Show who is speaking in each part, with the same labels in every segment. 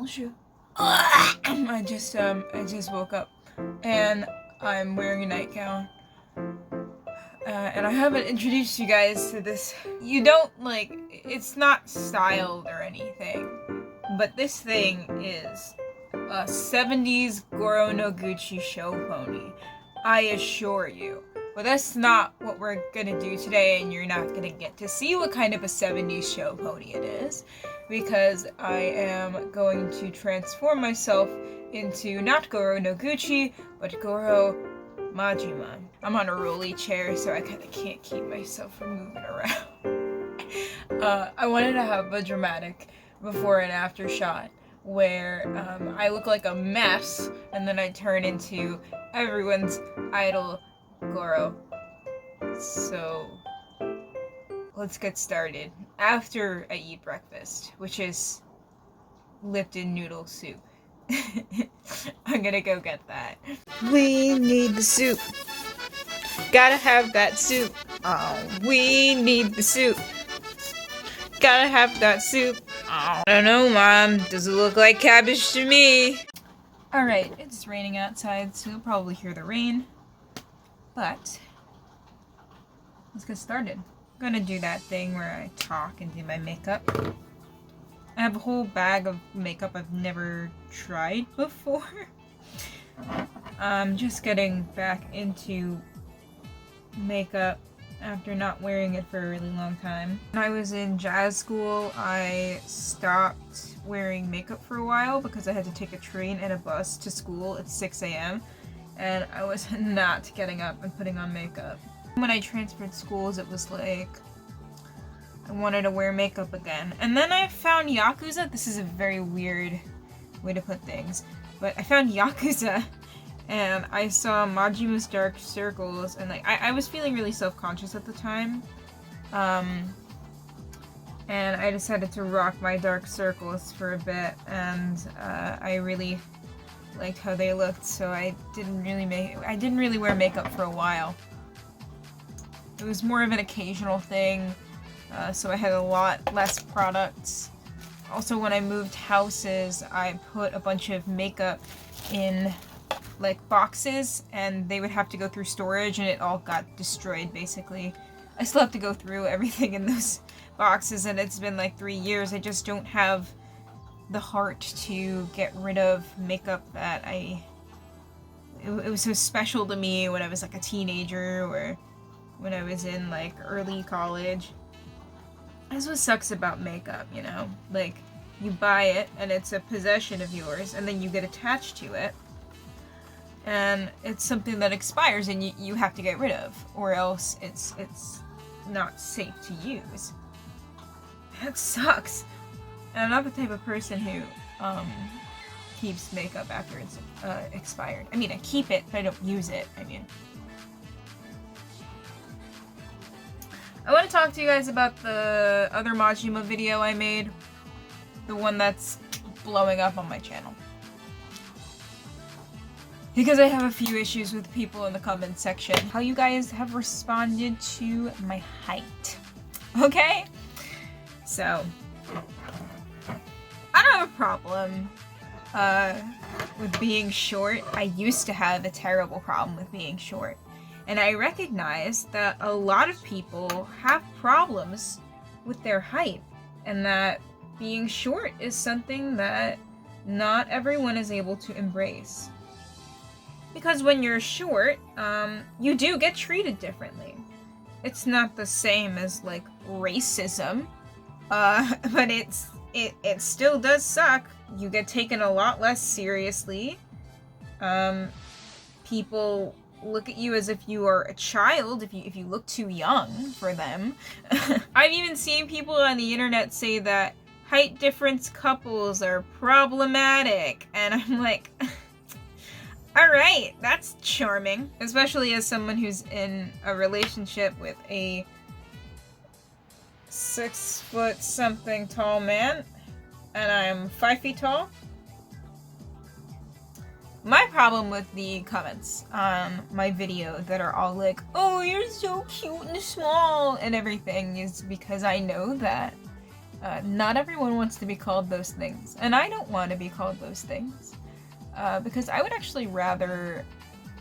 Speaker 1: Bonjour. I just woke up and I'm wearing a nightgown. And I haven't introduced you guys to this. You don't, like, it's not styled or anything, but this thing is a 70s Goro no Gucci show pony. I assure you. But that's not what we're gonna do today, and you're not gonna get to see what kind of a 70s show pony it is, because I am going to transform myself into not Goro no Gucci, but Goro Majima. I'm on a rolly chair, so I kinda can't keep myself from moving around. I wanted to have a dramatic before and after shot where I look like a mess, and then I turn into everyone's idol, Goro. So, let's get started. After I eat breakfast, which is Lipton noodle soup. I'm gonna go get that. We need the soup. Gotta have that soup. Oh, we need the soup. Gotta have that soup. Oh, I don't know, Mom. Does it look like cabbage to me? Alright, it's raining outside, so you'll probably hear the rain. But let's get started. I'm gonna do that thing where I talk and do my makeup. I have a whole bag of makeup I've never tried before. I'm just getting back into makeup after not wearing it for a really long time. When I was in jazz school, I stopped wearing makeup for a while because I had to take a train and a bus to school at 6 a.m. and I was not getting up and putting on makeup. When I transferred schools, it was like I wanted to wear makeup again. And then I found Yakuza. This is a very weird way to put things, but I found Yakuza and I saw Majima's dark circles, and like I was feeling really self-conscious at the time. And I decided to rock my dark circles for a bit, and I really liked how they looked, so I didn't really wear makeup for a while. It was more of an occasional thing, so I had a lot less products. Also, when I moved houses, I put a bunch of makeup in like boxes, and they would have to go through storage, and it all got destroyed basically. I still have to go through everything in those boxes, and it's been like 3 years. I just don't have the heart to get rid of makeup that it was so special to me when I was like a teenager or when I was in like early college. That's what sucks about makeup, you know? Like, you buy it and it's a possession of yours, and then you get attached to it, and it's something that expires and you have to get rid of, or else it's not safe to use. That sucks. And I'm not the type of person who keeps makeup after it's expired. I mean, I keep it, but I don't use it. I want to talk to you guys about the other Majima video I made. The one that's blowing up on my channel. Because I have a few issues with people in the comment section. How you guys have responded to my height. Okay? So, I don't have a problem with being short. I used to have a terrible problem with being short. And I recognize that a lot of people have problems with their height, and that being short is something that not everyone is able to embrace. Because when you're short, you do get treated differently. It's not the same as like racism, but it still does suck. You get taken a lot less seriously. People look at you as if you are a child, if you look too young for them. I've even seen people on the internet say that height difference couples are problematic, and I'm like, alright, that's charming. Especially as someone who's in a relationship with a 6-foot-something tall man, and I'm 5 feet tall. My problem with the comments on my video that are all like, oh, you're so cute and small and everything, is because I know that Not everyone wants to be called those things, and I don't want to be called those things. Because I would actually rather...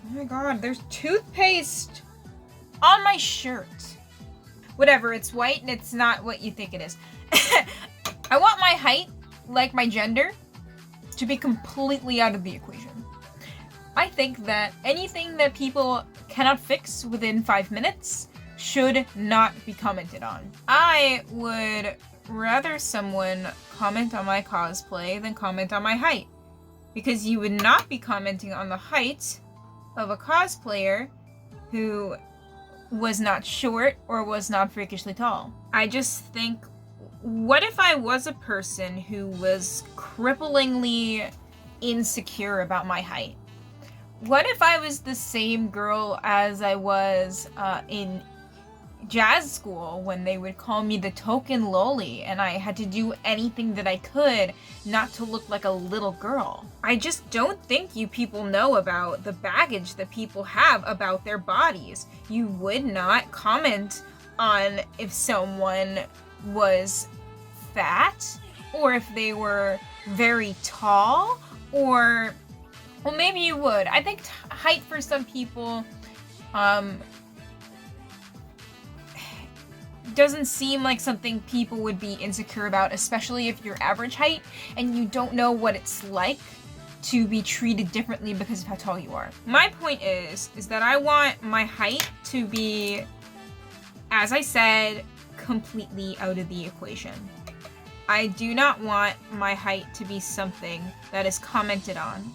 Speaker 1: Oh my god, there's toothpaste on my shirt. Whatever, it's white and it's not what you think it is. I want my height, like my gender, to be completely out of the equation. I think that anything that people cannot fix within 5 minutes should not be commented on. I would rather someone comment on my cosplay than comment on my height. Because you would not be commenting on the height of a cosplayer who was not short or was not freakishly tall. I just think, what if I was a person who was cripplingly insecure about my height? What if I was the same girl as I was in jazz school when they would call me the token loli and I had to do anything that I could not to look like a little girl? I just don't think you people know about the baggage that people have about their bodies. You would not comment on if someone was fat or if they were very tall, or well, maybe you would. I think height for some people doesn't seem like something people would be insecure about, especially if you're average height and you don't know what it's like to be treated differently because of how tall you are. My point is that I want my height to be, as I said, completely out of the equation. I do not want my height to be something that is commented on.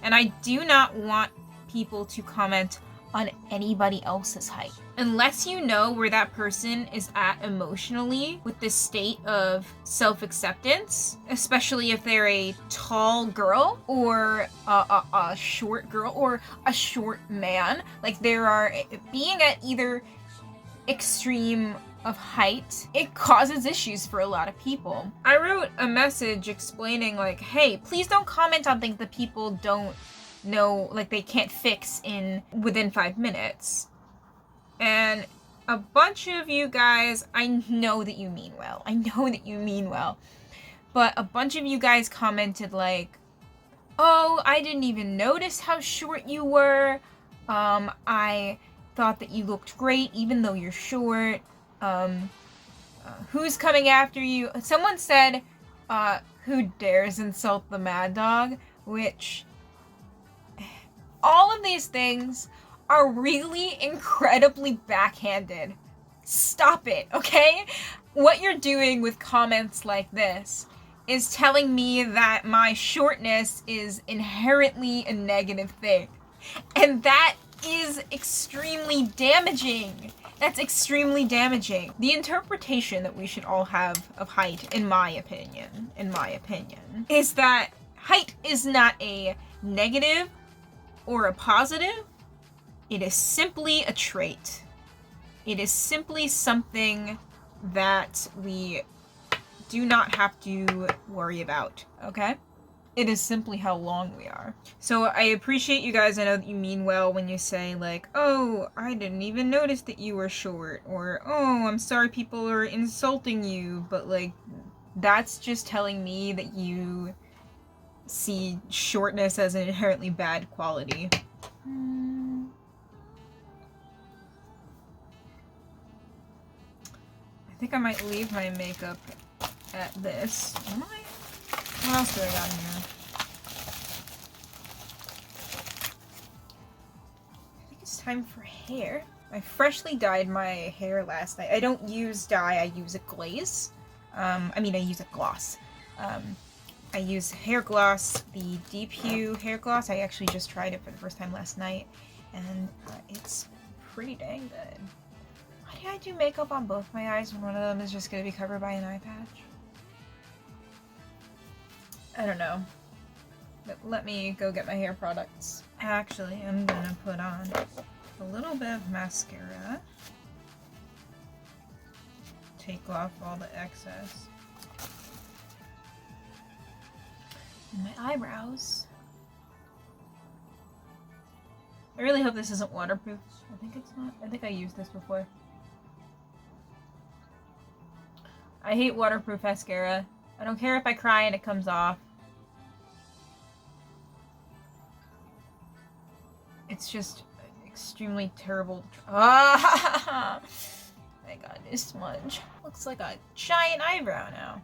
Speaker 1: And I do not want people to comment on anybody else's height. Unless you know where that person is at emotionally with this state of self-acceptance, especially if they're a tall girl or a short girl or a short man. Like, there are, being at either extreme of height, it causes issues for a lot of people. I wrote a message explaining, like, hey, please don't comment on things that people don't know, like, they can't fix within 5 minutes. And a bunch of you guys, I know that you mean well. I know that you mean well. But a bunch of you guys commented like, oh, I didn't even notice how short you were. I thought that you looked great even though you're short. Who's coming after you? Someone said, who dares insult the mad dog? Which, all of these things are really incredibly backhanded. Stop it, okay? What you're doing with comments like this is telling me that my shortness is inherently a negative thing. And that is extremely damaging. That's extremely damaging. The interpretation that we should all have of height, in my opinion, is that height is not a negative or a positive. It is simply a trait. It is simply something that we do not have to worry about, okay? It is simply how long we are. So I appreciate you guys. I know that you mean well when you say, like, oh, I didn't even notice that you were short, or, oh, I'm sorry people are insulting you, but, like, that's just telling me that you see shortness as an inherently bad quality. I think I might leave my makeup at this. Am I? What else do I got in here? I think it's time for hair. I freshly dyed my hair last night. I don't use dye, I use a glaze. I use a gloss. I use hair gloss, the Deep Hue hair gloss. I actually just tried it for the first time last night, and it's pretty dang good. Why do I do makeup on both my eyes when one of them is just going to be covered by an eye patch? I don't know. But let me go get my hair products. Actually, I'm going to put on a little bit of mascara. Take off all the excess. And my eyebrows. I really hope this isn't waterproof. I think it's not. I think I used this before. I hate waterproof mascara. I don't care if I cry and it comes off. It's just extremely terrible. Ah! I got this smudge. Looks like a giant eyebrow now.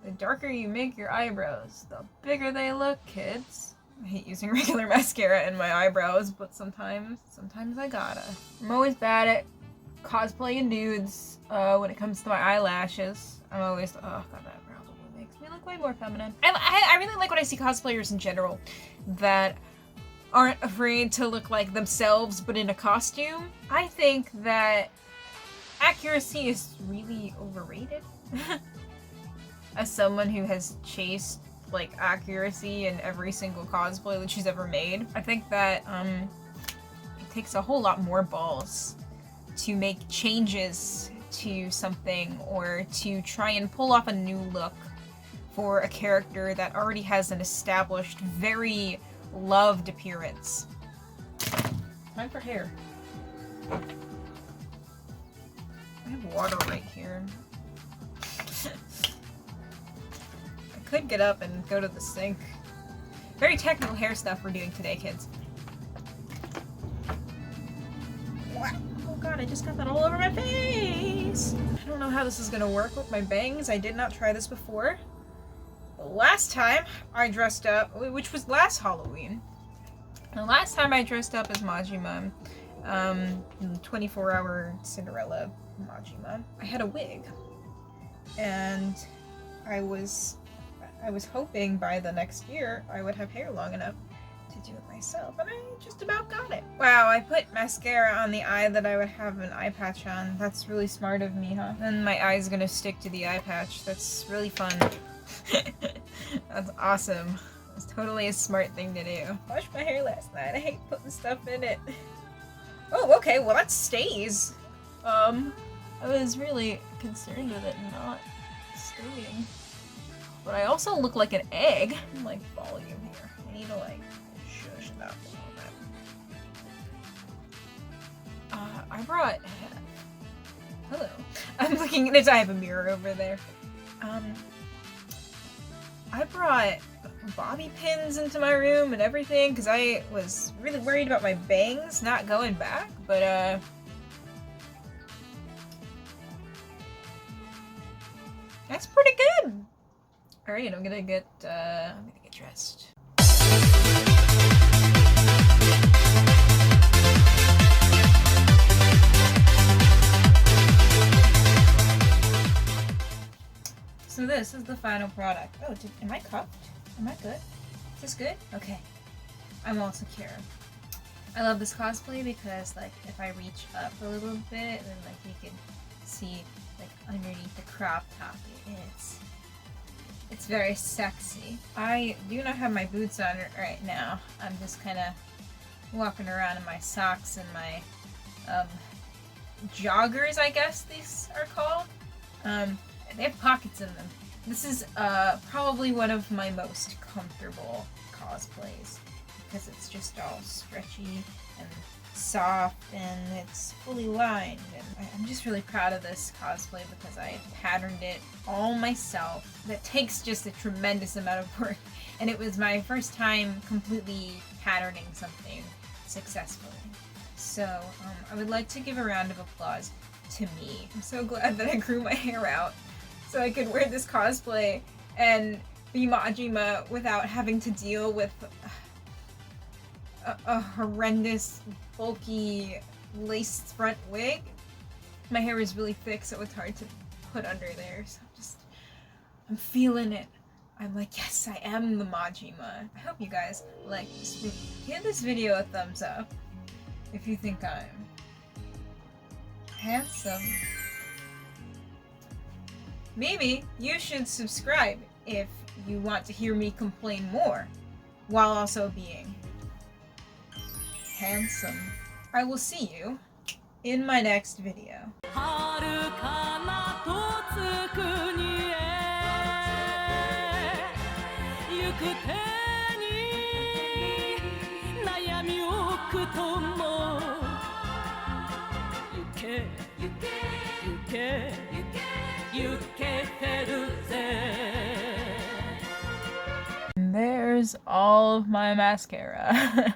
Speaker 1: The darker you make your eyebrows, the bigger they look, kids. I hate using regular mascara in my eyebrows, but sometimes I gotta. I'm always bad at cosplaying dudes when it comes to my eyelashes. I'm always, oh god, that brow double makes me look way more feminine. I really like when I see cosplayers in general that aren't afraid to look like themselves but in a costume. I think that accuracy is really overrated. As someone who has chased like accuracy in every single cosplay that she's ever made, I think that it takes a whole lot more balls to make changes to something or to try and pull off a new look for a character that already has an established, very loved appearance. Time for hair. I have water right here. I could get up and go to the sink. Very technical hair stuff we're doing today, kids. Oh god, I just got that all over my face! I don't know how this is gonna work with my bangs. I did not try this before. The last time I dressed up, which was last Halloween, the last time I dressed up as Majima, in 24-hour Cinderella Majima, I had a wig. And I was hoping by the next year I would have hair long enough to do it myself, and I just about got it. Wow, I put mascara on the eye that I would have an eye patch on. That's really smart of me, huh? Then my eye's gonna stick to the eye patch. That's really fun. That's awesome. It's totally a smart thing to do. Washed my hair last night. I hate putting stuff in it. Oh, okay, well that stays. I was really concerned with it not staying. But I also look like an egg. I'm like volume here. I need to like shush that a little bit. I brought... Hello. I'm looking at it. I have a mirror over there. I brought bobby pins into my room and everything because I was really worried about my bangs not going back, but that's pretty good. All right, I'm gonna get dressed. So this is the final product. Oh, am I cuffed? Am I good? Is this good? Okay. I'm all secure. I love this cosplay because, like, if I reach up a little bit, then, like, you can see, like, underneath the crop top, it's very sexy. I do not have my boots on right now. I'm just kind of walking around in my socks and my, joggers, I guess these are called. They have pockets in them. This is probably one of my most comfortable cosplays because it's just all stretchy and soft and it's fully lined. And I'm just really proud of this cosplay because I patterned it all myself. That takes just a tremendous amount of work, and it was my first time completely patterning something successfully. So I would like to give a round of applause to me. I'm so glad that I grew my hair out so I could wear this cosplay and be Majima without having to deal with a horrendous, bulky, laced front wig. My hair is really thick, so it's hard to put under there, so I'm feeling it. I'm like, yes, I am the Majima. I hope you guys like this video. Give this video a thumbs up if you think I'm handsome. Maybe you should subscribe if you want to hear me complain more, while also being handsome. I will see you in my next video. You can there's all of my mascara.